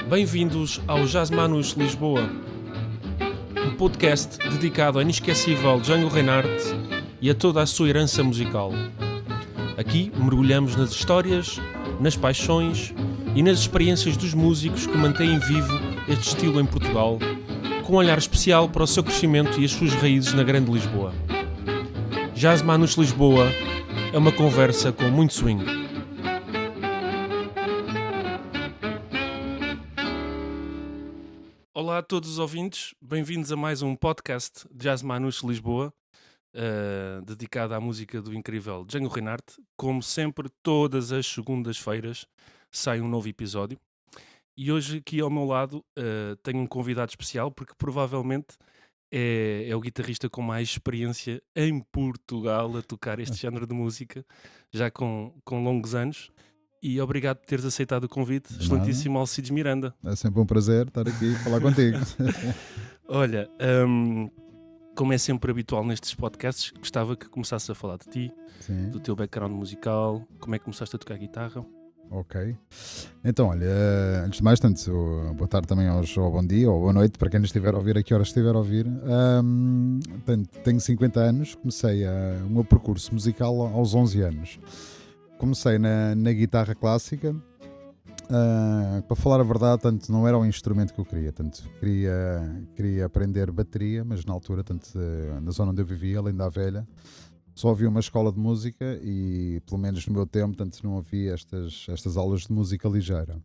Bem-vindos ao Jazz Manus Lisboa, um podcast dedicado ao inesquecível Django Reinhardt e a toda a sua herança musical. Aqui mergulhamos nas histórias, nas paixões e nas experiências dos músicos que mantêm vivo este estilo em Portugal, com um olhar especial para o seu crescimento e as suas raízes na Grande Lisboa. Jazz Manus Lisboa é uma conversa com muito swing. Olá a todos os ouvintes, bem-vindos a mais um podcast de Jazz Manus Lisboa, dedicado à música do incrível Django Reinhardt. Como sempre, todas as segundas-feiras sai um novo episódio. E hoje aqui ao meu lado tenho um convidado especial, porque provavelmente é o guitarrista com mais experiência em Portugal a tocar este género de música, já com longos anos. E obrigado por teres aceitado o convite, excelentíssimo Alcides Miranda. É sempre um prazer estar aqui e falar contigo. Olha, como é sempre habitual nestes podcasts, gostava que começasse a falar de ti, Sim. do teu background musical, como é que começaste a tocar guitarra. Ok. Então, olha, antes de mais, boa tarde também ou bom dia ou boa noite para quem nos estiver a ouvir, a que horas estiver a ouvir. Tenho 50 anos, comecei o meu percurso musical aos 11 anos. Comecei na guitarra clássica. Para falar a verdade, não era o instrumento que eu queria. Queria aprender bateria, mas na altura, na zona onde eu vivia, além da Velha, só havia uma escola de música e, pelo menos no meu tempo, não havia estas aulas de música ligeira.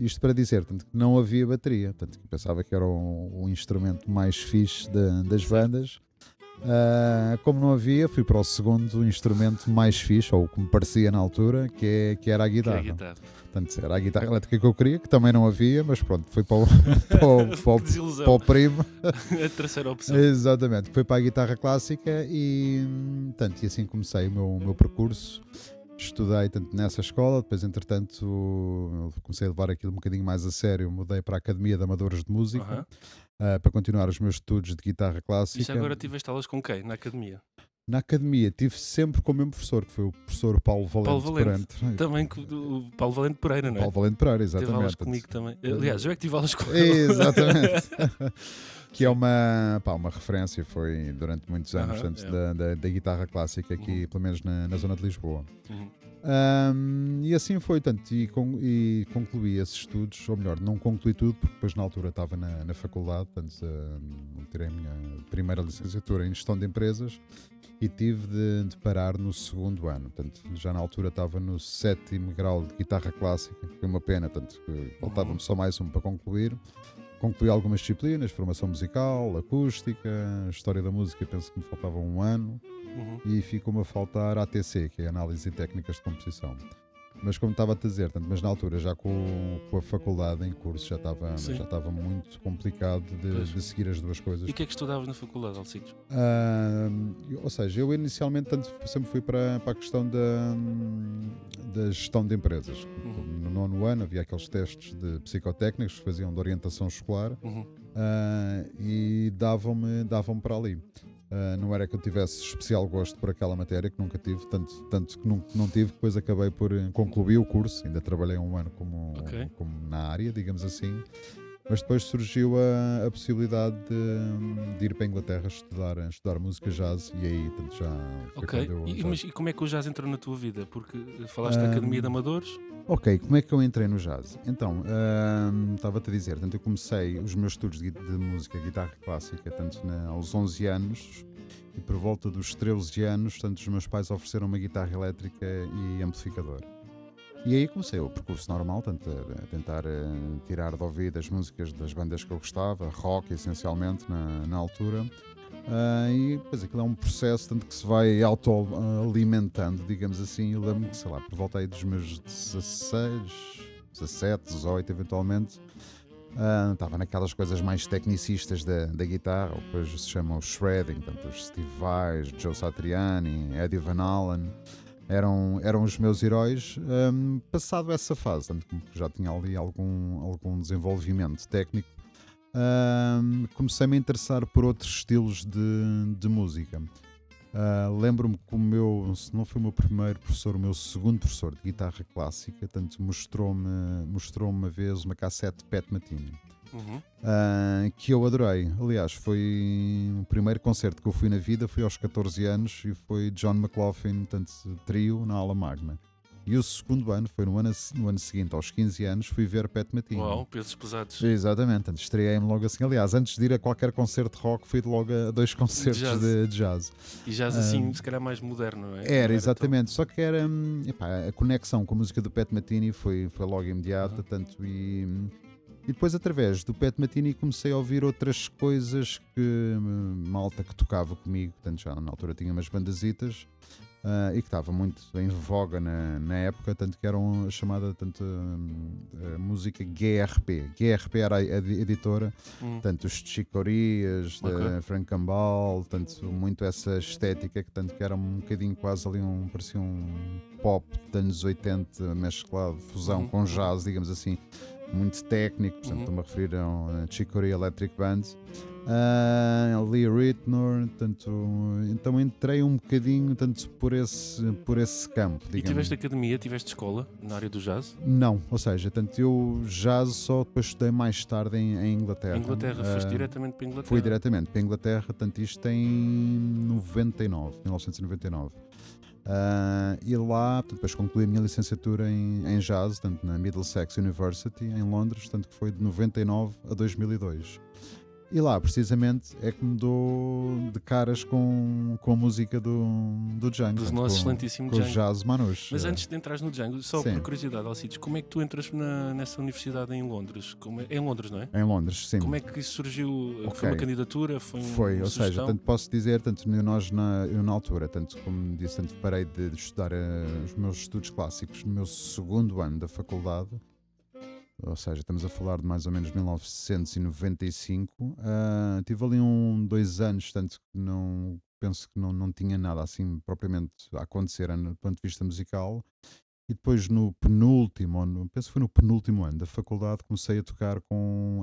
Isto para dizer, que não havia bateria. Que eu pensava que era o instrumento mais fixe das bandas. Como não havia, fui para o segundo instrumento mais fixe, ou como parecia na altura, que era a guitarra. Era a guitarra elétrica que eu queria, que também não havia, mas pronto, fui para o primo. A terceira opção. Exatamente, fui para a guitarra clássica e assim comecei o meu percurso. Estudei nessa escola, depois entretanto comecei a levar aquilo um bocadinho mais a sério, mudei para a Academia de Amadores de Música. Para continuar os meus estudos de guitarra clássica. E já agora tiveste aulas com quem na academia? Na academia tive sempre com o mesmo professor, que foi o professor Paulo Valente. Também o Paulo Valente Pereira, não é? Paulo Valente Pereira, exatamente. Teve aulas comigo também. Aliás, eu é que tive aulas com ele. Exatamente. Que é uma referência, foi durante muitos anos da guitarra clássica aqui, pelo menos na zona de Lisboa. E assim foi, e concluí esses estudos, ou melhor, não concluí tudo, porque depois na altura estava na faculdade, tirei a minha primeira licenciatura em Gestão de Empresas e tive de parar no segundo ano. Já na altura estava no 7º grau de guitarra clássica, que foi uma pena, faltava-me só mais um para concluir. Concluí algumas disciplinas, formação musical, acústica, história da música, penso que me faltava um ano. E ficou-me a faltar a ATC, que é Análise e Técnicas de Composição. Mas como estava a dizer, mas na altura já com a faculdade em curso já estava muito complicado de seguir as duas coisas. E o que é que estudavas na faculdade, Alcides? Ou seja, eu inicialmente sempre fui para a questão da gestão de empresas. No 9º ano havia aqueles testes de psicotécnicos que faziam de orientação escolar e davam para ali. Não era que eu tivesse especial gosto por aquela matéria, que nunca tive, tanto que não tive, depois acabei por concluir o curso, ainda trabalhei um ano como na área, digamos assim, mas depois surgiu a possibilidade de ir para a Inglaterra estudar música jazz e aí já foi quando eu... Mas como é que o jazz entrou na tua vida? Porque falaste da Academia de Amadores. Ok, como é que eu entrei no jazz? Então, estava-te a dizer, eu comecei os meus estudos de música, guitarra clássica, aos 11 anos e por volta dos 13 anos, os meus pais ofereceram uma guitarra elétrica e amplificador. E aí comecei o percurso normal, a tentar tirar de ouvido as músicas das bandas que eu gostava, rock essencialmente na altura. E depois aquilo é um processo que se vai autoalimentando, digamos assim. Eu lembro que, por volta aí dos meus 16, 17, 18 eventualmente, estava naquelas coisas mais tecnicistas da guitarra, ou depois se chama o shredding, os Steve Vai, Joe Satriani, Eddie Van Halen. Eram os meus heróis. Passado essa fase, que já tinha ali algum desenvolvimento técnico, comecei-me a interessar por outros estilos de música. Lembro-me que se não foi o meu primeiro professor, o meu segundo professor de guitarra clássica, tanto mostrou uma vez uma cassete de Pat Metheny, Uhum. que eu adorei. Aliás, foi o primeiro concerto que eu fui na vida, fui aos 14 anos e foi John McLaughlin, tanto trio, na aula magna. E o segundo ano, foi no ano seguinte, aos 15 anos, fui ver Pat Metheny. Uau, pesos pesados. Exatamente, estreiei-me logo assim. Aliás, antes de ir a qualquer concerto de rock, fui logo a 2 concertos de jazz. E jazz assim, se calhar mais moderno, não é? Não Era, tão- exatamente. Só que era. A conexão com a música do Pat Metheny foi logo imediata. Uhum. E depois, através do Pat Metheny, comecei a ouvir outras coisas que malta que tocava comigo. Portanto, já na altura tinha umas bandasitas. E que estava muito em voga na época, tanto que eram chamada música GRP. GRP era a editora, tanto os Chicorias, da Frank Cambal, tanto muito essa estética, que tanto que era um bocadinho quase ali parecia um pop de anos 80 mesclado, fusão com jazz, digamos assim, muito técnico. Portanto, estou-me a referir a Chicory Electric Band. Lee Ritenour, então entrei um bocadinho por esse campo. E tiveste academia, tiveste escola na área do jazz? Não, ou seja, eu jazz só depois estudei mais tarde em Inglaterra. Inglaterra, foste diretamente para a Inglaterra? Fui diretamente para a Inglaterra, isto em 1999. E lá, depois concluí a minha licenciatura em jazz, na Middlesex University, em Londres, que foi de 99 a 2002. E lá, precisamente, é que me dou de caras com a música do Django. Do nosso excelentíssimo com Django. O jazz manouche. Mas antes de entrares no Django, só por curiosidade, Alcides, como é que tu entras nessa universidade em Londres? É em Londres, não é? Em Londres, sim. Como é que isso surgiu? Okay. Foi uma candidatura? Foi, ou seja, posso dizer, eu na altura, como disse, parei de estudar os meus estudos clássicos no meu segundo ano da faculdade. Ou seja, estamos a falar de mais ou menos 1995. Tive ali 2 anos, tanto que penso que não tinha nada assim propriamente a acontecer do ponto de vista musical. E depois penso que foi no penúltimo ano da faculdade, comecei a tocar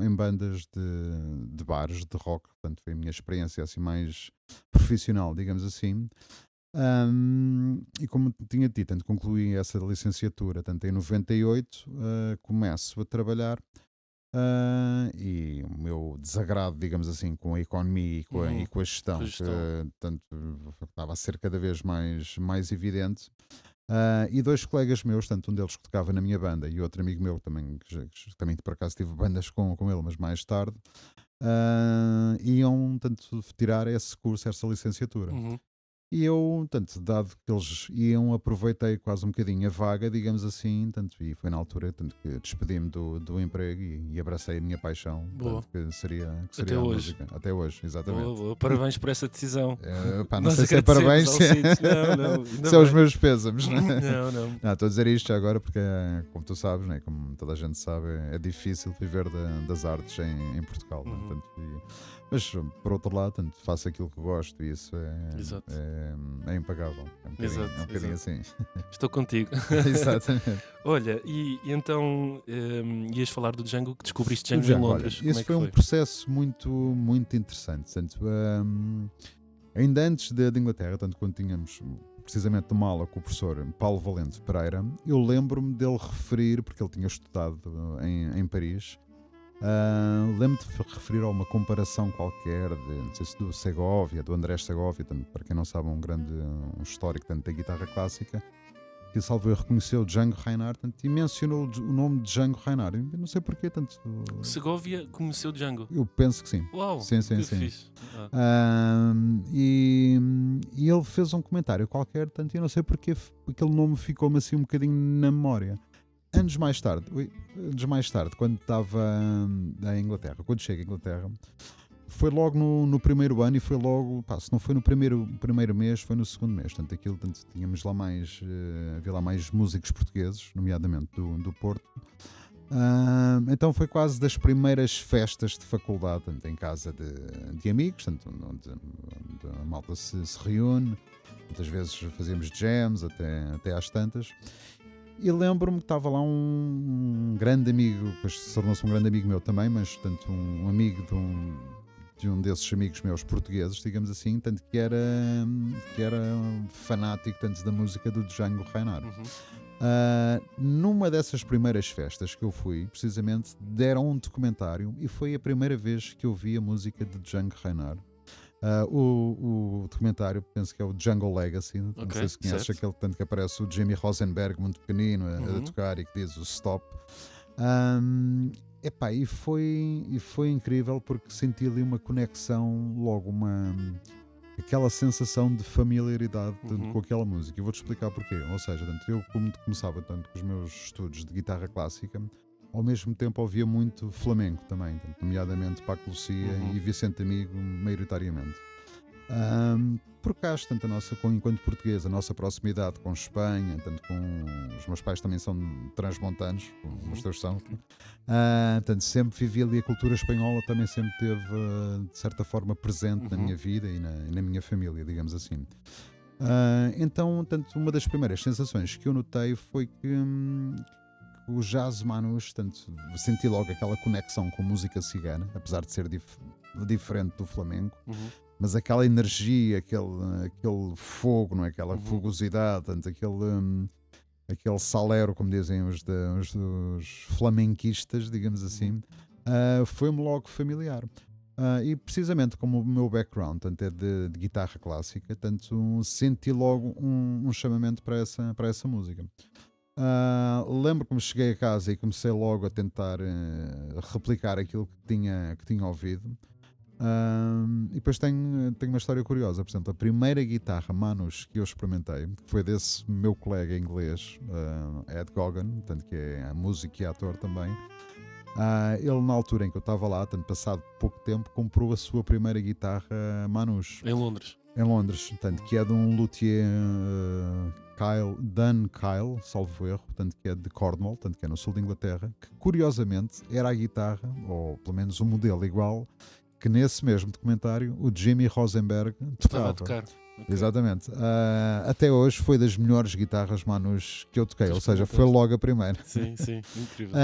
em bandas de bares de rock. Portanto, foi a minha experiência assim mais profissional, digamos assim. E como tinha dito, concluí essa licenciatura em 98, começo a trabalhar e o meu desagrado, digamos assim, com a economia e com a gestão, que estava a ser cada vez mais evidente. E 2 colegas meus, um deles que tocava na minha banda e outro amigo meu também, que também por acaso tive bandas com ele, mas mais tarde, iam tirar esse curso, essa licenciatura. E eu, dado que eles iam, aproveitei quase um bocadinho a vaga, digamos assim, e foi na altura que despedi-me do emprego e abracei a minha paixão, que seria até a hoje. música. Até hoje, exatamente. Boa. Parabéns por essa decisão. Não sei se é parabéns, se é os meus pêsames. Não. Estou a dizer isto agora porque, como tu sabes, né, como toda a gente sabe, é difícil viver das artes em Portugal. Mas, por outro lado, faço aquilo que gosto e isso é impagável. É um bocadinho assim. Estou contigo. Exatamente. Olha, e então ias falar do Django, que descobriste Django em Londres. Olha, esse foi um processo muito, muito interessante. Ainda antes de Inglaterra, quando tínhamos precisamente uma aula com o professor Paulo Valente Pereira, eu lembro-me dele referir, porque ele tinha estudado em Paris. Lembro-me de referir a uma comparação qualquer não sei se do Segovia, do Andrés Segovia, para quem não sabe, um histórico da guitarra clássica, que salvo reconheceu Django Reinhardt e mencionou o nome de Django Reinhardt. Eu não sei porquê Segovia conheceu Django? Eu penso que sim. Uau, sim. Fixe. E ele fez um comentário qualquer, eu não sei porquê aquele nome ficou-me assim um bocadinho na memória. Anos mais tarde, quando estava em Inglaterra, quando cheguei à Inglaterra, foi logo no primeiro ano e foi logo, se não foi no primeiro mês, foi no segundo mês. Tínhamos lá havia lá mais músicos portugueses, nomeadamente do Porto. Então foi quase das primeiras festas de faculdade, em casa de amigos, onde a malta se reúne. Muitas vezes fazíamos jams até às tantas. E lembro-me que estava lá um grande amigo, depois se tornou-se um grande amigo meu também, mas um amigo de um desses amigos meus portugueses, digamos assim, tanto que era fanático tanto da música do Django Reinhardt. Numa dessas primeiras festas que eu fui, precisamente, deram um documentário e foi a primeira vez que eu vi a música de Django Reinhardt. O documentário, penso que é o Jungle Legacy, não sei se conheces, certo. aquele tanto que aparece o Jimmy Rosenberg muito pequenino a tocar e que diz o stop. Epá, e foi incrível porque senti ali uma conexão, logo aquela sensação de familiaridade com aquela música. Eu vou-te explicar porquê. Ou seja, eu começava tanto com os meus estudos de guitarra clássica, ao mesmo tempo ouvia muito flamenco também, nomeadamente Paco Lucia e Vicente Amigo, maioritariamente. Por cá, tanto enquanto português, a nossa proximidade com Espanha, tanto com os meus pais também são transmontanos, como os teus são, portanto, sempre vivi ali a cultura espanhola, também sempre teve, de certa forma, presente na minha vida e na minha família, digamos assim. Então, uma das primeiras sensações que eu notei foi que o jazz manouche, senti logo aquela conexão com música cigana, apesar de ser diferente do flamenco, mas aquela energia, aquele fogo, não é? Aquela fogosidade, aquele salero, como dizem os flamenquistas, digamos assim, foi-me logo familiar. E precisamente como o meu background é de guitarra clássica, senti logo um chamamento para essa música. Lembro-me, cheguei a casa e comecei logo a tentar replicar aquilo que tinha ouvido. E depois tenho uma história curiosa. Por exemplo, a primeira guitarra manouche que eu experimentei, que foi desse meu colega inglês, Ed Gogan, que é músico e ator também. Ele, na altura em que eu estava lá, passado pouco tempo, comprou a sua primeira guitarra manouche. Em Londres. Em Londres, que é de um luthier Dan Kyle, salvo erro, que é de Cornwall, que é no sul de Inglaterra, que curiosamente era a guitarra, ou pelo menos um modelo igual, que nesse mesmo documentário o Jimmy Rosenberg Estava a tocava. tocar. Exatamente. Até hoje foi das melhores guitarras manouche que eu toquei, ou seja, foi logo a primeira. Sim, incrível.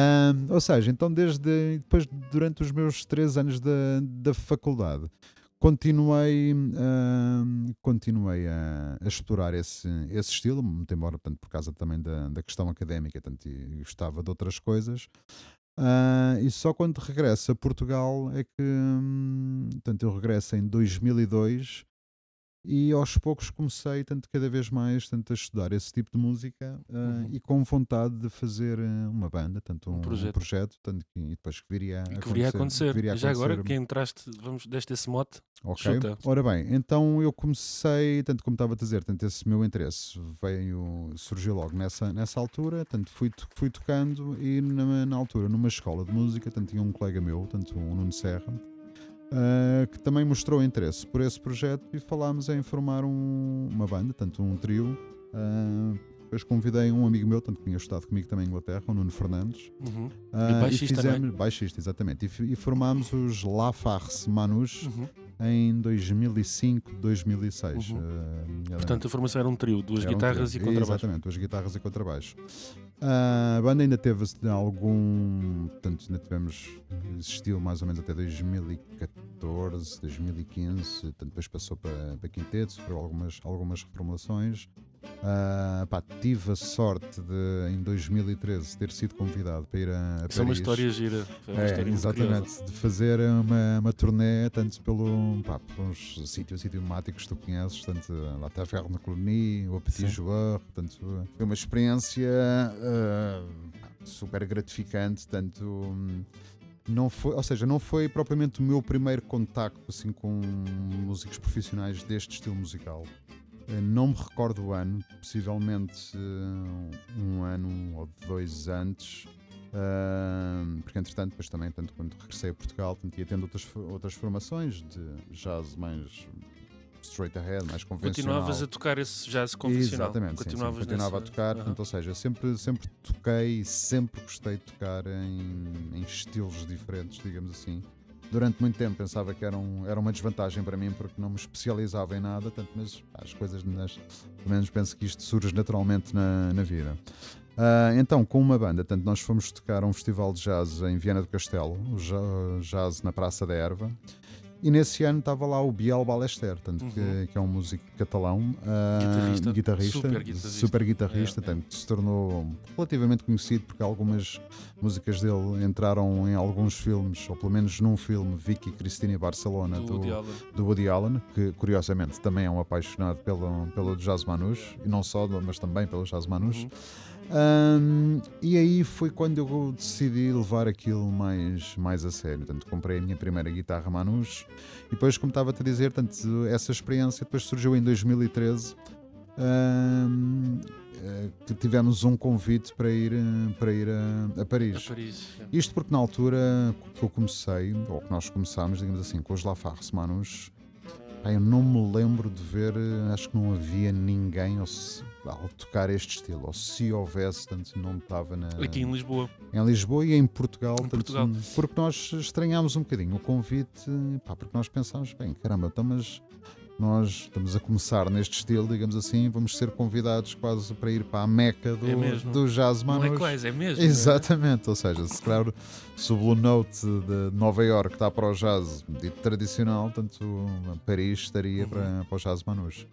Ou seja, então depois durante os meus 3 anos da faculdade, continuei a explorar esse estilo, muito embora por causa também da questão académica, e gostava de outras coisas. E só quando regresso a Portugal é que eu regresso em 2002 e aos poucos comecei cada vez mais a estudar esse tipo de música e com vontade de fazer uma banda, um projeto e depois que viria a acontecer. Já agora que entraste, deste esse mote, chuta. Ora bem, então eu comecei, como estava a dizer, esse meu interesse surgiu logo nessa altura, fui tocando e na altura numa escola de música, tinha um colega meu, o Nuno Serra, que também mostrou interesse por esse projeto e falámos em formar uma banda, um trio. Depois convidei um amigo meu, que tinha estudado comigo também em Inglaterra, o Nuno Fernandes. Baixista, e fizemos baixista, exatamente. E formámos os La Farce Manouche em 2005, 2006. Portanto, a formação era um trio, duas guitarras e contrabaixo. Exatamente, 2 guitarras e contrabaixo. A banda ainda teve algum. Existiu mais ou menos até 2014, 2015. Depois passou para quinteto, sofreu algumas reformulações. Tive a sorte de, em 2013, ter sido convidado para ir a Paris. Isso é uma história gira. Exatamente, de fazer uma turnê, pelos sítios idiomáticos que tu conheces, La Taverne Colonie, o Petit Joueur. Foi uma experiência super gratificante. Não foi propriamente o meu primeiro contacto assim, com músicos profissionais deste estilo musical. Não me recordo o ano, possivelmente 1 ano ou 2 antes, porque entretanto, depois também, quando regressei a Portugal, ia tendo outras formações de jazz mais straight ahead, mais convencional. Continuavas a tocar esse jazz convencional? Exatamente, continuava a tocar, ou seja, sempre toquei e sempre gostei de tocar em estilos diferentes, digamos assim. Durante muito tempo pensava que era uma desvantagem para mim porque não me especializava em nada, mas as coisas, pelo menos penso que isto surge naturalmente na vida. Então, com uma banda, nós fomos tocar a um festival de jazz em Viana do Castelo, o Jazz na Praça da Erva, E nesse ano estava lá o Biel Ballester, tanto que é um músico catalão, guitarrista, super guitarrista, tanto que se tornou relativamente conhecido porque algumas músicas dele entraram em alguns filmes, ou pelo menos num filme, Vicky Cristina e Barcelona, do Woody Allen, que curiosamente também é um apaixonado pelo jazz manouche, e não só, mas também pelo jazz manouche. E aí foi quando eu decidi levar aquilo mais a sério. Portanto, comprei a minha primeira guitarra manouche e depois, como estava a te dizer, tanto, essa experiência depois surgiu em 2013, que tivemos um convite para ir a Paris. Isto porque na altura que eu comecei, ou que nós começámos, digamos assim, com os Lafargue manouche, eu não me lembro de ver, acho que não havia ninguém ao tocar este estilo, ou se houvesse, tanto não estava aqui em Lisboa. Em Lisboa e em Portugal, porque nós estranhámos um bocadinho o convite, porque nós pensámos, bem, caramba, então, mas nós estamos a começar neste estilo, digamos assim, vamos ser convidados quase para ir para a meca do jazz manouche. Não é quase, é mesmo. Exatamente, ou seja, se o Blue Note de Nova Iorque está para o jazz dito tradicional, tanto Paris estaria para o jazz manouche.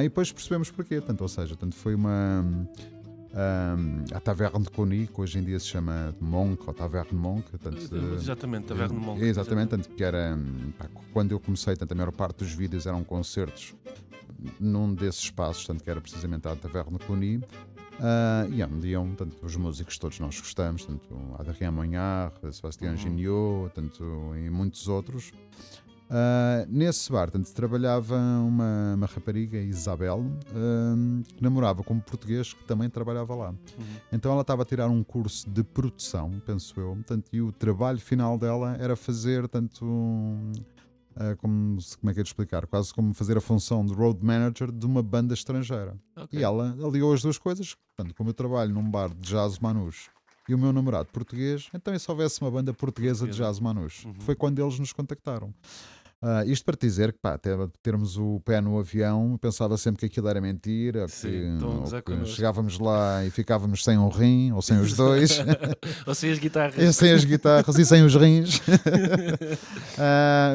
E depois percebemos porquê, ou seja, foi a Taverne de Cluny, que hoje em dia se chama Monk ou Taverne Monk. Exatamente, Taverne Monk. Exatamente, tanto que era quando eu comecei, a maior parte dos vídeos eram concertos num desses espaços, que era precisamente a Taverne de Cluny. E onde iam os músicos todos nós gostamos, Adrien Monhard, Sébastien Giniot, e muitos outros. Nesse bar trabalhava uma rapariga, Isabel, que namorava com um português que também trabalhava lá. Então ela estava a tirar um curso de produção, penso eu, e o trabalho final dela era fazer como é que é de explicar? Quase como fazer a função de road manager de uma banda estrangeira. E ela aliou as duas coisas, como eu trabalho num bar de jazz manouche e o meu namorado português, então e se houvesse uma banda portuguesa de jazz manouche? Foi quando eles nos contactaram. Isto para te dizer que até termos o pé no avião, pensava sempre que aquilo era mentira, que chegávamos lá e ficávamos sem um rim, ou sem os dois. Ou sem as guitarras. Sem as guitarras e sem os rins.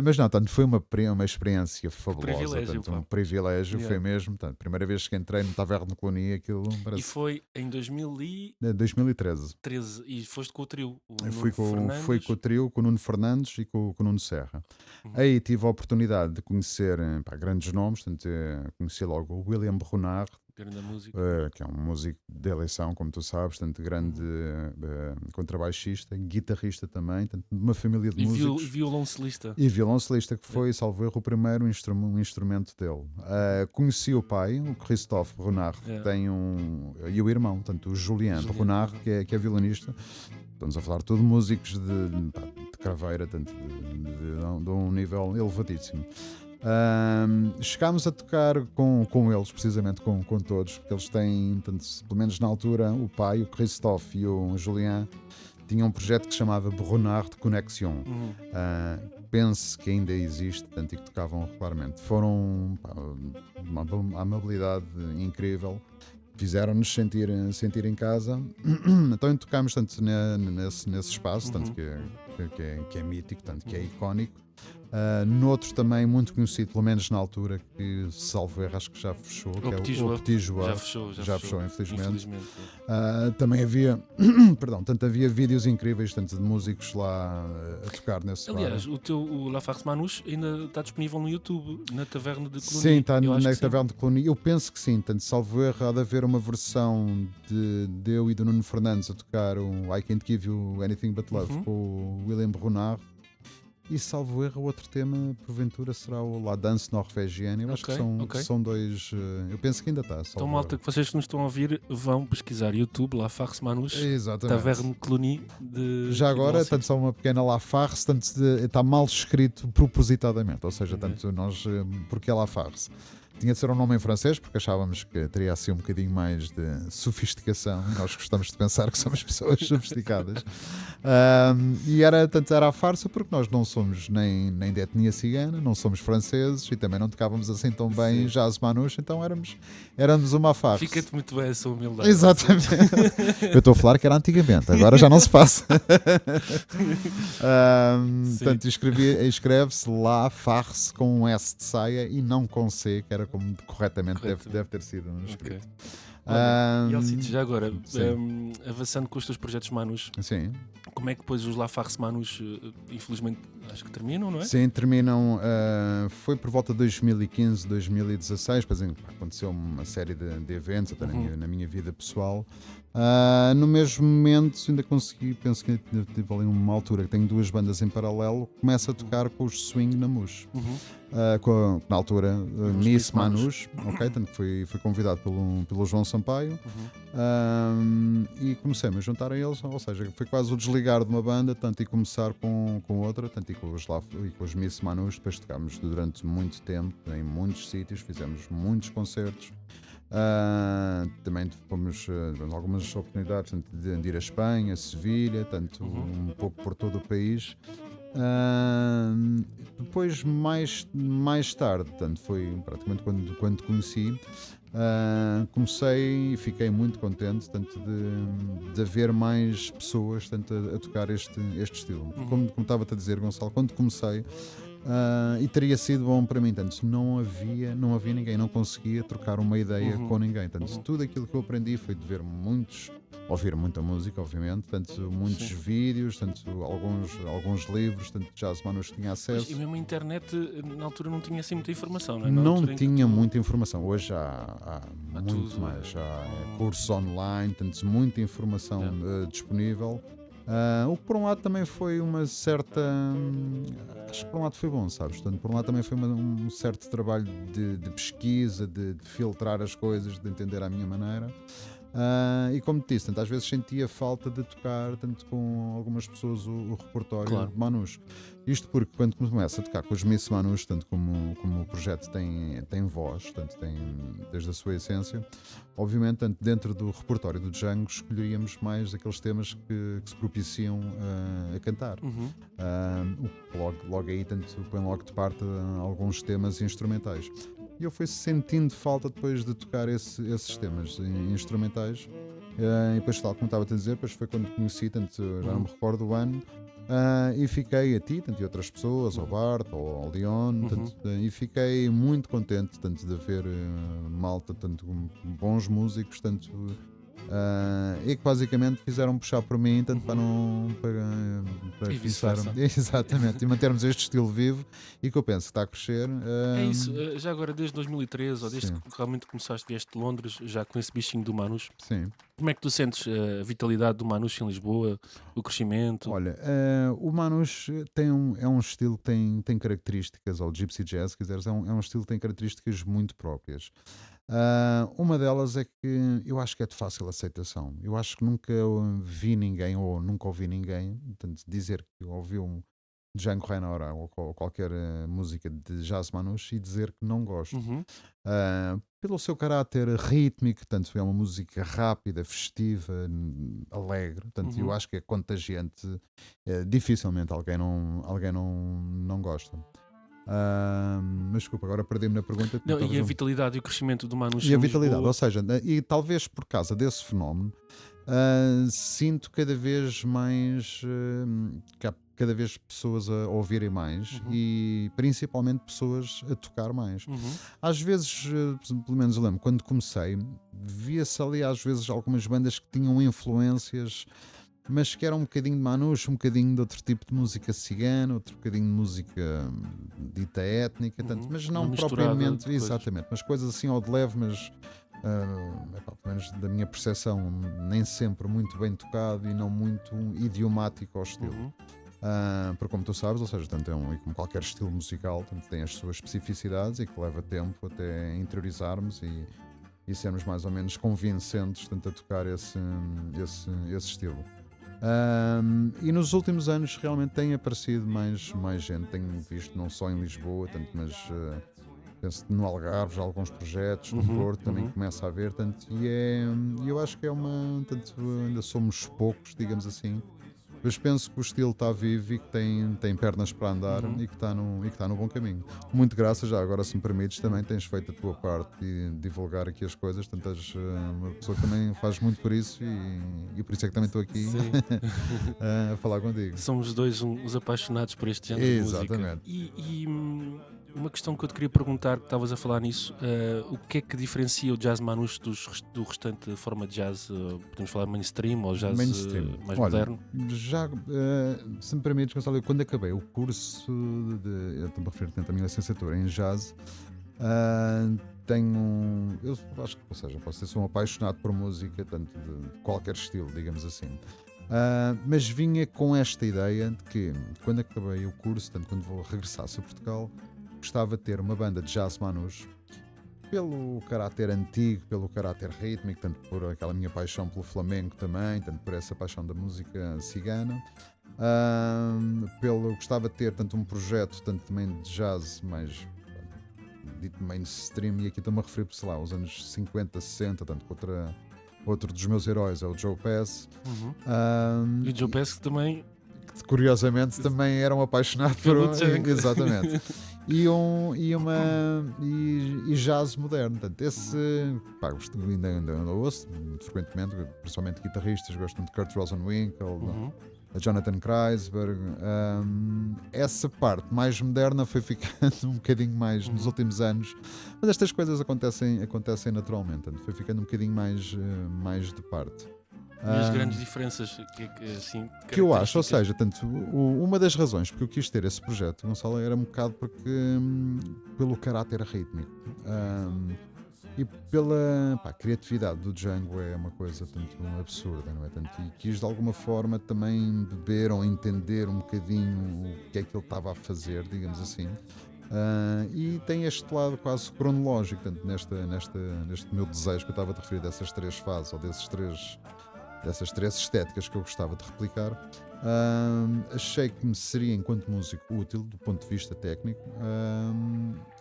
Mas não, foi uma experiência fabulosa. Um privilégio, foi mesmo. Primeira vez que entrei no Taverne de Cluny, aquilo parece... E foi em 2013. E foste com o trio. Fui com o trio, com o Nuno Fernandes e com o Nuno Serra. Aí tive a oportunidade de conhecer grandes nomes, conheci logo o William Bronard, que é um músico de eleição, como tu sabes, grande contrabaixista, guitarrista também, de uma família de músicos. E violoncelista, que foi, salvo erro, o primeiro instrumento dele. Conheci o pai, o Christophe Bronard, que tem e o irmão, o Julien Bronard, que é violonista. Estamos a falar tudo músicos de craveira, de um nível elevadíssimo. Chegámos a tocar com eles, precisamente com todos, porque eles têm, pelo menos na altura, o pai, o Christophe e o Julien, tinham um projeto que se chamava Bronard Connexion. Penso que ainda existe, e que tocavam regularmente. Foram uma amabilidade incrível. Fizeram-nos sentir em casa. Então tocámos nesse espaço, que é mítico, que é icónico. Noutro também muito conhecido, pelo menos na altura, que salvo erro, acho que já fechou, que é o Petit Joie. Já fechou, infelizmente. Também havia havia vídeos incríveis de músicos lá a tocar nesse bar. Aliás, o Lafargue manouche ainda está disponível no YouTube, na Taverna de Cluny. Sim, está na Taverna de Cluny. Eu penso que sim, salvo erro, há de haver uma versão de eu e do Nuno Fernandes a tocar o I Can't Give You Anything But Love com o William Bronard. E salvo erro, o outro tema, porventura, será o La Danse Norvégienne. Eu acho que são dois. Eu penso que ainda está. Então, malta, que vocês que nos estão a ouvir, vão pesquisar YouTube, Lafargue manouche, Taverne Cluny. Já agora, só uma pequena Lafargue, está mal escrito propositadamente. Ou seja, nós. Porque é Lafargue. tinha de ser um nome em francês, porque achávamos que teria assim um bocadinho mais de sofisticação. Nós gostamos de pensar que somos pessoas sofisticadas. E era a farsa, porque nós não somos nem de etnia cigana, não somos franceses e também não tocávamos assim tão bem jazz manouche, então éramos uma farsa. Fica-te muito bem essa humildade. Exatamente. Eu estou a falar que era antigamente, agora já não se passa. Portanto, escreve-se La Farce com um S de saia e não com C, que era como corretamente deve ter sido escrito. Okay. Olha, e Alcides, já agora, avançando com os teus projetos manus, sim. Como é que depois os La Farce manus, infelizmente, acho que terminam, não é? Sim, terminam. Foi por volta de 2015, 2016, depois aconteceu uma série de eventos, até na minha vida pessoal. No mesmo momento, ainda consegui, penso que tive ali uma altura que tenho 2 bandas em paralelo, começo a tocar com os Swing Manouche. Na altura, Miss Manouche, ok? Tanto fui convidado pelo João Sampaio e comecei-me a juntar a eles, ou seja, foi quase o desligar de uma banda, tanto e começar com outra, tanto e com os Miss Manouche. Depois tocámos durante muito tempo em muitos sítios, fizemos muitos concertos. Também fomos algumas oportunidades de ir a Espanha, Sevilha, tanto um pouco por todo o país. Depois mais tarde, tanto foi praticamente quando conheci, comecei e fiquei muito contente tanto de haver mais pessoas tanto a tocar este estilo. Como estava-te a dizer, Gonçalo, quando comecei, e teria sido bom para mim, tanto não havia ninguém, não conseguia trocar uma ideia com ninguém, tanto tudo aquilo que eu aprendi foi de ouvir muita música, obviamente, tanto muitos vídeos, tanto alguns livros, tanto jazz manouche tinha acesso. Mas, e mesmo a internet na altura não tinha assim muita informação, não é? Não tinha muita informação. Hoje há muito tudo, mais, há cursos online, tanto muita informação disponível. O que por um lado também foi uma certa. Acho que por um lado foi bom, sabes? Portanto, por um lado também foi um certo trabalho de pesquisa, de filtrar as coisas, de entender à minha maneira. E como te disse, às vezes sentia falta de tocar tanto com algumas pessoas o repertório de Manouche. Isto porque quando começa a tocar com os Miss Manouche, tanto como o projeto tem voz, tanto tem desde a sua essência, obviamente tanto dentro do repertório do Django escolheríamos mais aqueles temas que se propiciam a cantar. Logo aí tanto põe logo de parte alguns temas instrumentais. E eu fui sentindo falta depois de tocar esses temas instrumentais. E depois, tal como estava a dizer, depois foi quando conheci, tanto já não me recordo o ano, e fiquei a ti, tanto e outras pessoas, ao Bart, ao Leon, e fiquei muito contente tanto de ver malta, tanto bons músicos, tanto. E que basicamente quiseram puxar por mim tanto para fixar exatamente, e mantermos este estilo vivo e que eu penso que está a crescer. É isso, já agora desde 2013 ou desde que realmente começaste, vieste de Londres já com esse bichinho do Manouche. Sim. Como é que tu sentes a vitalidade do Manouche em Lisboa, o crescimento? Olha, o Manouche é um estilo que tem características, ou Gypsy Jazz, se quiseres, é um estilo que tem características muito próprias. Uma delas é que eu acho que é de fácil aceitação. Eu acho que nunca vi ninguém, ou nunca ouvi ninguém, portanto, dizer que ouviu um Django Reinhardt ou qualquer música de jazz manouche e dizer que não gosta. Pelo seu caráter rítmico, tanto é uma música rápida, festiva, alegre, portanto, eu acho que é contagiante. Dificilmente alguém não gosta. Mas desculpa, agora perdi-me na pergunta. Não, e a vitalidade e o crescimento do Manouche e a em vitalidade, Lisboa? ou seja, e talvez por causa desse fenómeno, sinto cada vez mais que há cada vez pessoas a ouvirem mais e principalmente pessoas a tocar mais. Às vezes, pelo menos eu lembro, quando comecei, via-se ali às vezes algumas bandas que tinham influências, mas que eram um bocadinho de manouche, um bocadinho de outro tipo de música cigana, outro bocadinho de música dita étnica, tanto, mas não propriamente, exatamente, mas coisas assim ao de leve, mas pelo menos da minha percepção, nem sempre muito bem tocado e não muito idiomático ao estilo. Porque como tu sabes, ou seja, tanto e como qualquer estilo musical, tanto tem as suas especificidades e que leva tempo até interiorizarmos e sermos mais ou menos convincentes tanto a tocar esse estilo. E nos últimos anos realmente tem aparecido mais gente, tenho visto não só em Lisboa, tanto, mas penso no Algarve, já há alguns projetos, no Porto também começa a haver, tanto, e eu acho que é tanto, ainda somos poucos, digamos assim, mas penso que o estilo está vivo e que tem pernas para andar e que está no bom caminho. Muito graças, já agora se me permites, também tens feito a tua parte e divulgar aqui as coisas, portanto és uma pessoa que também faz muito por isso e por isso é que também estou aqui Sim. a falar contigo. Somos dois uns apaixonados por este género de música. Exatamente. E uma questão que eu te queria perguntar, que estavas a falar nisso, o que é que diferencia o jazz manouche do restante forma de jazz? Podemos falar mainstream ou jazz mais Olha, moderno? já, se me permites, Gonçalo, eu quando acabei o curso eu estou a referir tanto à minha licenciatura em jazz, eu acho que, ou seja, posso dizer, sou um apaixonado por música, tanto de qualquer estilo, digamos assim. Mas vinha com esta ideia de que, quando acabei o curso, tanto quando vou regressasse a Portugal, gostava de ter uma banda de jazz manouche, pelo caráter antigo, pelo caráter rítmico, tanto por aquela minha paixão pelo flamenco também, tanto por essa paixão da música cigana. Gostava de ter tanto um projeto, tanto também de jazz mais dito mainstream, e aqui estou-me a referir, sei lá, aos anos 50, 60, tanto que outro dos meus heróis é o Joe Pass. E o Joe Pass que também... Que curiosamente também era um apaixonado Pelo por... Django. Exatamente. E jazz moderno. Portanto, ainda ouço muito frequentemente, principalmente guitarristas, gosto muito de Kurt Rosenwinkel, a Jonathan Kreisberg. Essa parte mais moderna foi ficando um bocadinho mais nos últimos anos, mas estas coisas acontecem naturalmente, portanto, foi ficando um bocadinho mais de parte. E as grandes diferenças assim, que eu acho, ou seja, tanto, uma das razões porque eu quis ter esse projeto, Gonçalo, era um bocado pelo caráter rítmico e pela criatividade do Django. É uma coisa tanto absurda, não é? Tanto, e quis de alguma forma também beber ou entender um bocadinho o que é que ele estava a fazer, digamos assim. E tem este lado quase cronológico, tanto neste meu desejo que eu estava a referir, dessas três fases ou dessas três estéticas que eu gostava de replicar. Achei que me seria, enquanto músico, útil do ponto de vista técnico,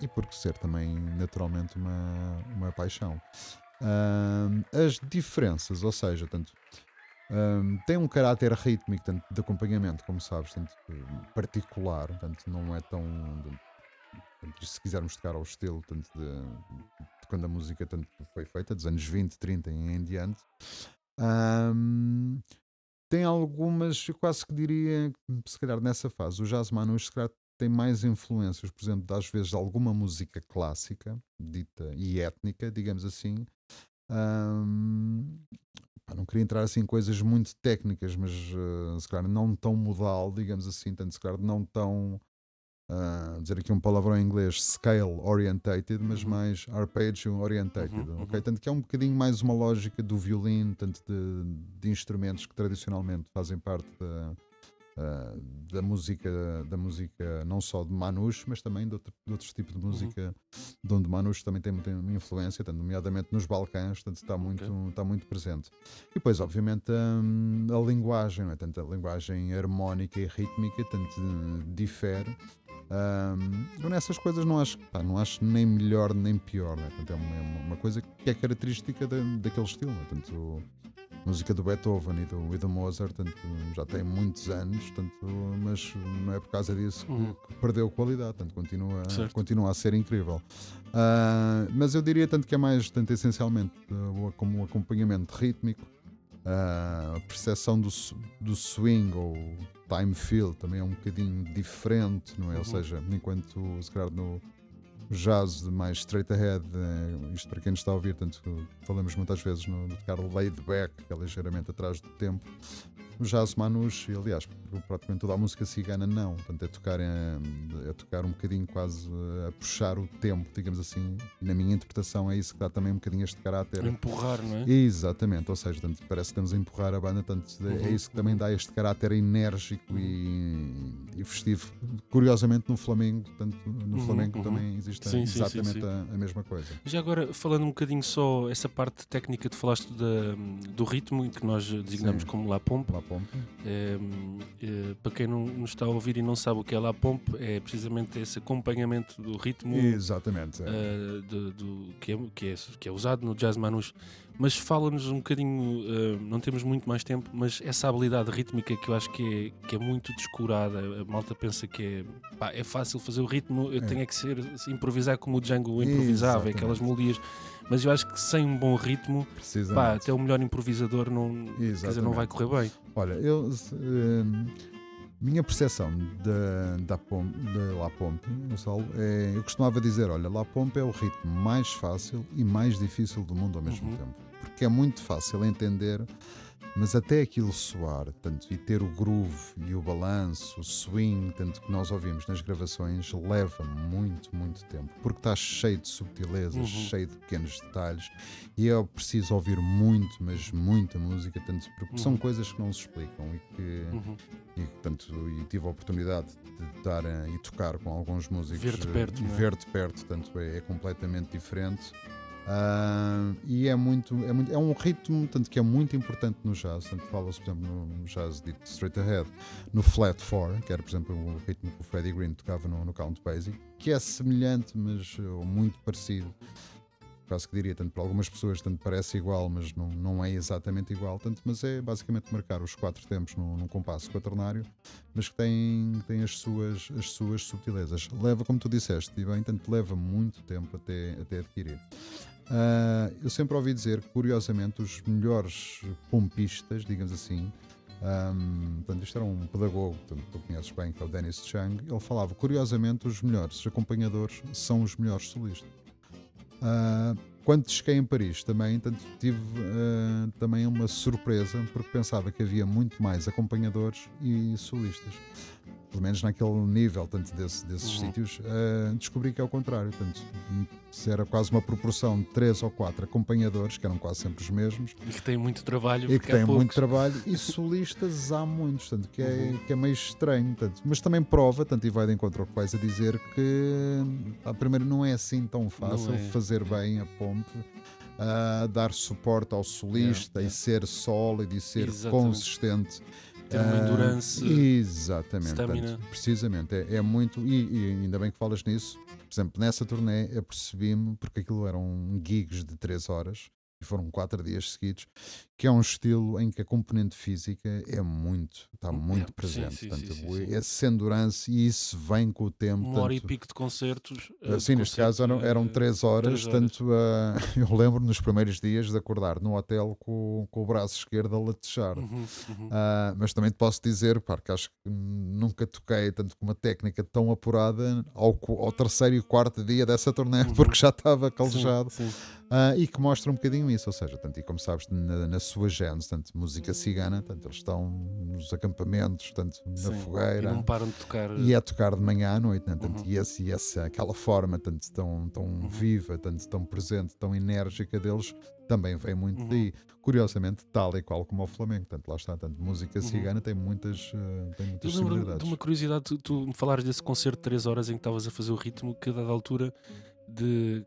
e por ser também naturalmente uma paixão. As diferenças, ou seja, tanto tem um caráter rítmico, tanto de acompanhamento, como sabes, tanto particular, tanto não é tão... se quisermos tocar ao estilo tanto de quando a música tanto foi feita, dos anos 20, 30 e em diante. Tem algumas, eu quase que diria, se calhar nessa fase, o jazz manouche se calhar tem mais influências, por exemplo, às vezes de alguma música clássica, dita e étnica, digamos assim. Não queria entrar assim em coisas muito técnicas, mas se calhar não tão modal, digamos assim, tanto se calhar não tão... dizer aqui um palavrão em inglês, scale orientated, mas mais arpeggio orientated, ok? Tanto que é um bocadinho mais uma lógica do violino, tanto de instrumentos que tradicionalmente fazem parte da música não só de manouche, mas também de outros tipos de música, de onde manouche também tem muita influência, tanto nomeadamente nos Balcãs, tanto está muito presente. E depois, obviamente, a linguagem, não é? Tanto a linguagem harmónica e rítmica, tanto difere. Eu nessas coisas não acho nem melhor nem pior, né? Portanto, é uma coisa que é característica daquele estilo, né? Tanto a música do Beethoven e do Mozart, tanto, já tem muitos anos, tanto, mas não é por causa disso que perdeu qualidade, tanto, continua a ser incrível. Mas eu diria tanto que é mais, tanto essencialmente como um acompanhamento rítmico, a percepção do swing ou time feel também é um bocadinho diferente, não é? Ou seja, enquanto se calhar no jazz mais straight ahead, isto para quem nos está a ouvir, tanto falamos muitas vezes no tocar laid back, que é ligeiramente atrás do tempo. O jazz manouche, e aliás, praticamente toda a música cigana não, portanto é tocar um bocadinho quase a puxar o tempo, digamos assim, e na minha interpretação é isso que dá também um bocadinho este caráter. Empurrar, não é? Exatamente, ou seja, tanto, parece que estamos a empurrar a banda, tanto, é isso que também dá este caráter enérgico e festivo. Curiosamente no Flamengo, tanto, no Flamengo também existe exatamente a mesma coisa. Já agora, falando um bocadinho só essa parte técnica, tu falaste do ritmo, que nós designamos como La Pompe. Pompe. Para quem não nos está a ouvir e não sabe o que é La Pompe, é precisamente esse acompanhamento do ritmo Exatamente. que é usado no jazz manouche. Mas fala-nos um bocadinho, não temos muito mais tempo, mas essa habilidade rítmica que eu acho que é muito descurada. A malta pensa que é fácil fazer o ritmo, eu tenho é que improvisar como o Django improvisava, aquelas melodias. Mas eu acho que sem um bom ritmo, até o melhor improvisador quer dizer, não vai correr bem. Olha, minha percepção de La Pompe, eu costumava dizer, olha, La Pompe é o ritmo mais fácil e mais difícil do mundo ao mesmo tempo. Porque é muito fácil entender, mas até aquilo soar, tanto, e ter o groove e o balanço, o swing, tanto que nós ouvimos nas gravações, leva muito, muito tempo, porque está cheio de subtilezas, cheio de pequenos detalhes, e é preciso ouvir muito, mas muita música, tanto, porque são coisas que não se explicam e tive a oportunidade de estar e tocar com alguns músicos ver-te ver-te perto, tanto é completamente diferente. E é um ritmo, tanto que é muito importante no jazz, tanto fala-se, por exemplo, no jazz dito straight ahead, no flat 4, que era, por exemplo, o ritmo que o Freddie Green tocava no Count Basie, que é semelhante, mas muito parecido. Quase que diria, tanto para algumas pessoas, tanto parece igual, mas não é exatamente igual, mas é basicamente marcar os 4 tempos num compasso quaternário, mas que tem as suas subtilezas. Leva, como tu disseste, e bem, tanto leva muito tempo até adquirir. Eu sempre ouvi dizer que, curiosamente, os melhores pompistas, digamos assim, portanto, isto era um pedagogo que tu conheces bem, que é o Dennis Chang, ele falava, curiosamente, os melhores acompanhadores são os melhores solistas. Quando cheguei em Paris também tive também uma surpresa, porque pensava que havia muito mais acompanhadores e solistas, pelo menos naquele nível, tanto desses sítios. Descobri que é o contrário, se era quase uma proporção de 3 ou 4 acompanhadores, que eram quase sempre os mesmos, e que têm muito trabalho, e solistas há muitos, que é meio estranho, mas também prova, e vai de encontro ao que vais a dizer, que primeiro não é assim tão fácil fazer bem a pompe, dar suporte ao solista e ser sólido e ser consistente, ter uma endurance, exatamente, stamina. Precisamente, é muito, e ainda bem que falas nisso. Por exemplo, nessa turnê eu percebi-me, porque aquilo eram gigs de 3 horas e foram 4 dias seguidos, que é um estilo em que a componente física está muito presente. Essa endurance, e isso vem com o tempo. 1 hora e pico de concertos. Sim, neste caso eram 3 horas. Eu lembro nos primeiros dias de acordar no hotel com o braço esquerdo a latejar. Mas também te posso dizer, que acho que nunca toquei com uma técnica tão apurada ao terceiro e quarto dia dessa turnê, porque já estava calejado. E que mostra um bocadinho isso, ou seja, e como sabes, na sua gênese, música cigana, eles estão nos acampamentos, na fogueira, e não param de tocar, e é tocar de manhã à noite, aquela forma tão viva, tão presente, tão enérgica deles, também vem muito daí. Curiosamente, tal e qual como o Flamengo, lá está, música cigana tem muitas similaridades. De uma curiosidade, tu me falares desse concerto de 3 horas em que estavas a fazer o ritmo, que a dada altura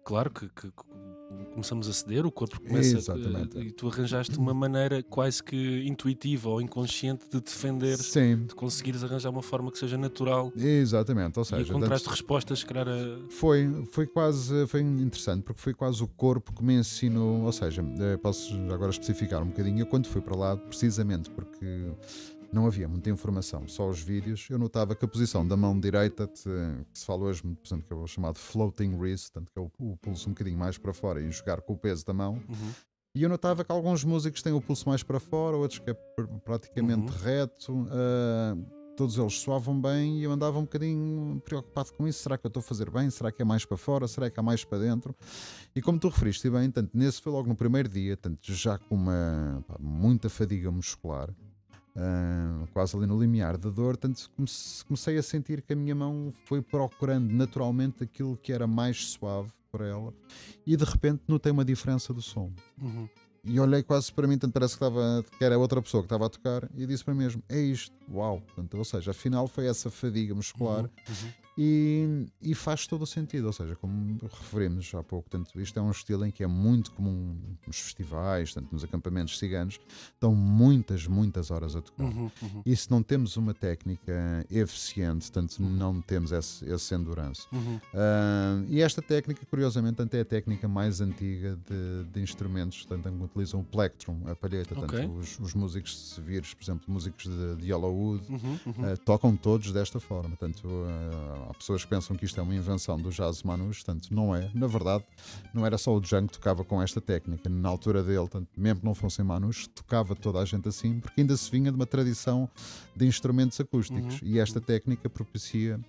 claro que começamos a ceder, o corpo começa e tu arranjaste uma maneira quase que intuitiva ou inconsciente de defender, de conseguires arranjar uma forma que seja natural. Exatamente, ou seja, e encontraste respostas, que era... Foi interessante, porque foi quase o corpo que me ensinou, ou seja, posso agora especificar um bocadinho. Eu, quando fui para lá, precisamente porque não havia muita informação, só os vídeos, eu notava que a posição da mão direita, que se fala hoje, por exemplo, que é o chamado floating wrist, que é o pulso um bocadinho mais para fora e jogar com o peso da mão, e eu notava que alguns músicos têm o pulso mais para fora, outros que é praticamente reto, todos eles soavam bem, e eu andava um bocadinho preocupado com isso. Será que eu estou a fazer bem? Será que é mais para fora? Será que é mais para dentro? E como tu referiste bem, nesse foi logo no primeiro dia, já com muita fadiga muscular, quase ali no limiar da dor, comecei a sentir que a minha mão foi procurando naturalmente aquilo que era mais suave para ela, e de repente notei uma diferença do som. E olhei quase para mim, parece que era outra pessoa que estava a tocar, e disse para mim mesmo, é isto, uau. Ou seja, afinal foi essa fadiga muscular. E faz todo o sentido, ou seja, como referimos há pouco, tanto isto é um estilo em que é muito comum nos festivais, tanto nos acampamentos ciganos, estão muitas horas a tocar. E se não temos uma técnica eficiente, tanto não temos esse endurance. E esta técnica, curiosamente, tanto é a técnica mais antiga de instrumentos, tanto que utilizam o plectrum, a palheta, tanto os músicos, se vires, por exemplo, músicos de Yellowwood, tocam todos desta forma, tanto há pessoas que pensam que isto é uma invenção do jazz manouche, tanto não é. Na verdade, não era só o Django que tocava com esta técnica. Na altura dele, tanto, mesmo que não fossem manouche, tocava toda a gente assim, porque ainda se vinha de uma tradição de instrumentos acústicos. E esta técnica propicia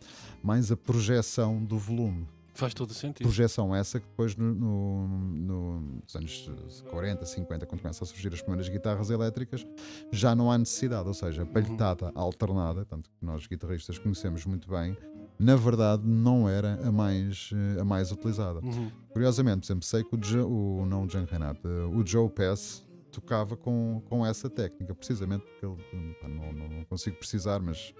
mais a projeção do volume. Faz todo o sentido. Projeção essa que depois nos anos 40, 50, quando começam a surgir as primeiras guitarras elétricas, já não há necessidade, ou seja, a palhetada alternada, tanto que nós guitarristas conhecemos muito bem, na verdade não era a mais utilizada. Curiosamente, por exemplo, sei que não o Django Reinhardt, o Joe Pass tocava com essa técnica, precisamente porque ele, não consigo precisar, mas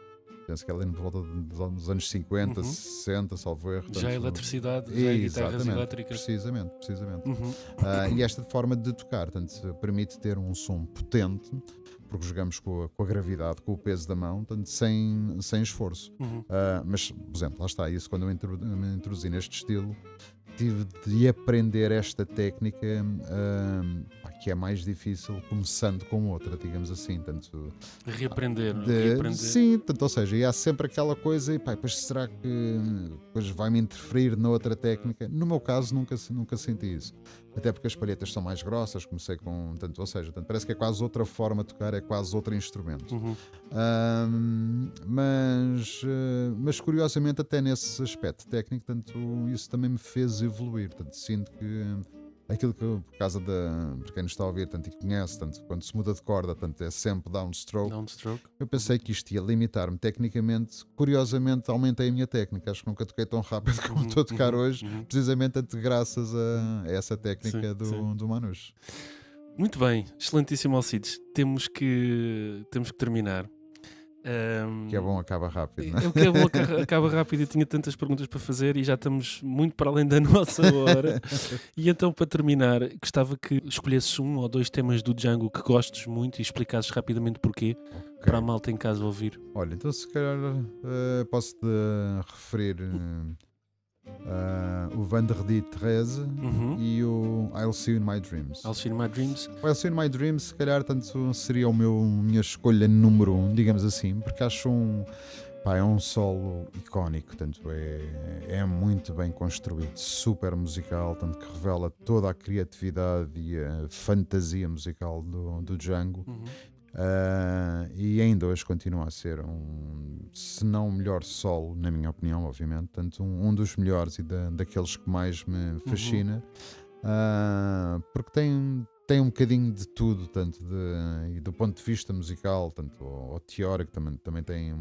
penso que é ali por volta dos anos 50, 60, salvo erro. Já a eletricidade, já guitarras elétricas. Precisamente. E esta forma de tocar, tanto permite ter um som potente, porque jogamos com a gravidade, com o peso da mão, tanto sem esforço. Mas, por exemplo, lá está, isso quando eu me introduzi neste estilo, tive de aprender esta técnica que é mais difícil começando com outra, digamos assim, tanto reaprender. Sim, tanto, ou seja, e há sempre aquela coisa e depois será que depois vai-me interferir na outra técnica? No meu caso nunca senti isso, até porque as palhetas são mais grossas, comecei com ou seja, parece que é quase outra forma de tocar, é quase outro instrumento. Mas curiosamente até nesse aspecto técnico, tanto isso também me fez evoluir, tanto sinto que aquilo que, por causa por quem nos está a ouvir, tanto e conhece, tanto quando se muda de corda, tanto é sempre downstroke. Eu pensei que isto ia limitar-me tecnicamente. Curiosamente, aumentei a minha técnica. Acho que nunca toquei tão rápido como estou a tocar hoje, precisamente graças a essa técnica do manouche. Muito bem, excelentíssimo, Alcides. Temos que terminar. Que é bom, acaba rápido, não é? O que é bom acaba rápido. Eu tinha tantas perguntas para fazer e já estamos muito para além da nossa hora. E então, para terminar, gostava que escolhesses um ou dois temas do Django que gostes muito e explicasses rapidamente porquê, para a malta em casa ouvir. Olha, então se calhar posso-te referir o Vendredi 13 e o I'll See You in My Dreams. I'll See You in My Dreams. O I'll See You in My Dreams, se calhar, tanto seria minha escolha número 1, digamos assim, porque acho é um solo icónico, tanto é muito bem construído, super musical, tanto que revela toda a criatividade e a fantasia musical do Django. E ainda hoje continua a ser se não o melhor solo, na minha opinião, obviamente, tanto um dos melhores e daqueles que mais me fascina, porque tem um bocadinho de tudo, tanto e do ponto de vista musical, tanto ou teórico, também tem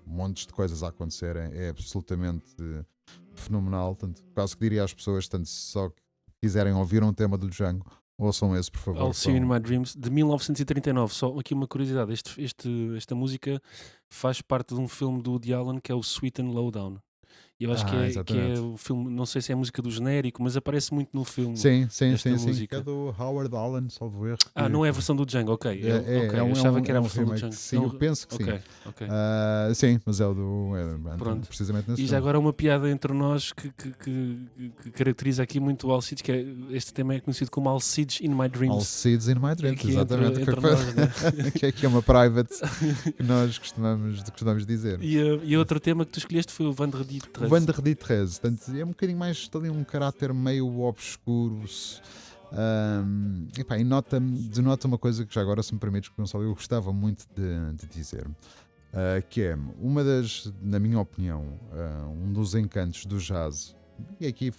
montes de coisas a acontecer, é absolutamente fenomenal, tanto quase que diria às pessoas, tanto se só quiserem ouvir um tema do Django, ouçam esse, por favor. I'll See You in My Dreams, de 1939. Só aqui uma curiosidade, esta música faz parte de um filme do Woody Allen que é o Sweet and Lowdown. Eu acho que é o filme, não sei se é a música do genérico, mas aparece muito no filme. Sim. É do Howard Allen, salvo erro. Não é a versão do Django, ok. Eu achava que era a versão do Django. Sim, eu penso que sim. Okay. Sim, mas é o do Pronto. Precisamente nesse E já agora uma piada entre nós que caracteriza aqui muito o Alcides, que este tema é conhecido como Alcides in My Dreams. Alcides in My Dreams, aqui exatamente. Entre nós, né? que é uma private que nós costumamos dizer. E outro tema que tu escolheste foi o Vendredi 13. O Vendredi 13, portanto, é um bocadinho mais ali um caráter meio obscuro. E denota uma coisa que já agora, se me permites, Gonçalo, eu gostava muito de dizer, que é na minha opinião, um dos encantos do jazz, e aqui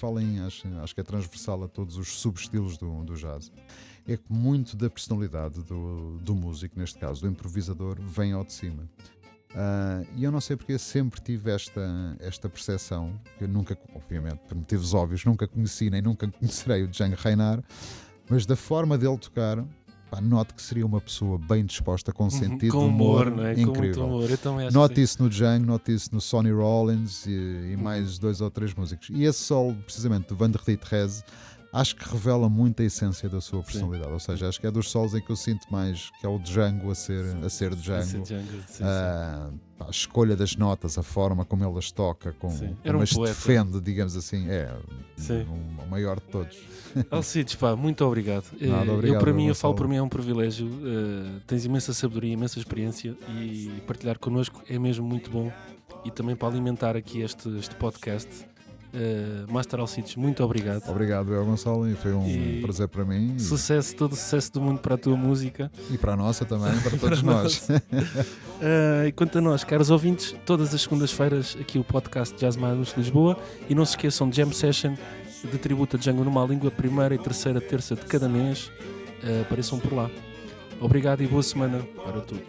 acho que é transversal a todos os subestilos do jazz, é que muito da personalidade do músico, neste caso do improvisador, vem ao de cima. E eu não sei porque sempre tive esta percepção, que eu nunca, obviamente, por motivos óbvios, nunca conheci nem nunca conhecerei o Django Reinhardt, mas da forma dele tocar, note que seria uma pessoa bem disposta, com sentido com de humor, humor não é? Com muito incrível. humor. Eu também acho Note que isso no Django, note isso no Sonny Rollins e mais 2 ou 3 músicos. E esse solo, precisamente, do Vendredi 13, acho que revela muito a essência da sua personalidade. Ou seja, acho que é dos solos em que eu sinto mais que é o Django a ser Django. A escolha das notas, a forma como ele as toca, como as defende, digamos assim, é o maior de todos. Alcides, pá, muito obrigado. Nada, obrigado. Eu falo por mim, é um privilégio. Tens imensa sabedoria, imensa experiência e partilhar connosco é mesmo muito bom. E também para alimentar aqui este podcast. Master Alcides, muito obrigado. Obrigado, eu, Gonçalo, e foi um prazer para mim. Sucesso, todo o sucesso do mundo para a tua música. E para a nossa também, para todos nós. E quanto a nós, caros ouvintes, todas as segundas-feiras aqui o podcast Jazz Manus Lisboa. E não se esqueçam de Jam Session de tributo a Django numa língua, primeira e terceira terça de cada mês. Apareçam por lá. Obrigado e boa semana para todos.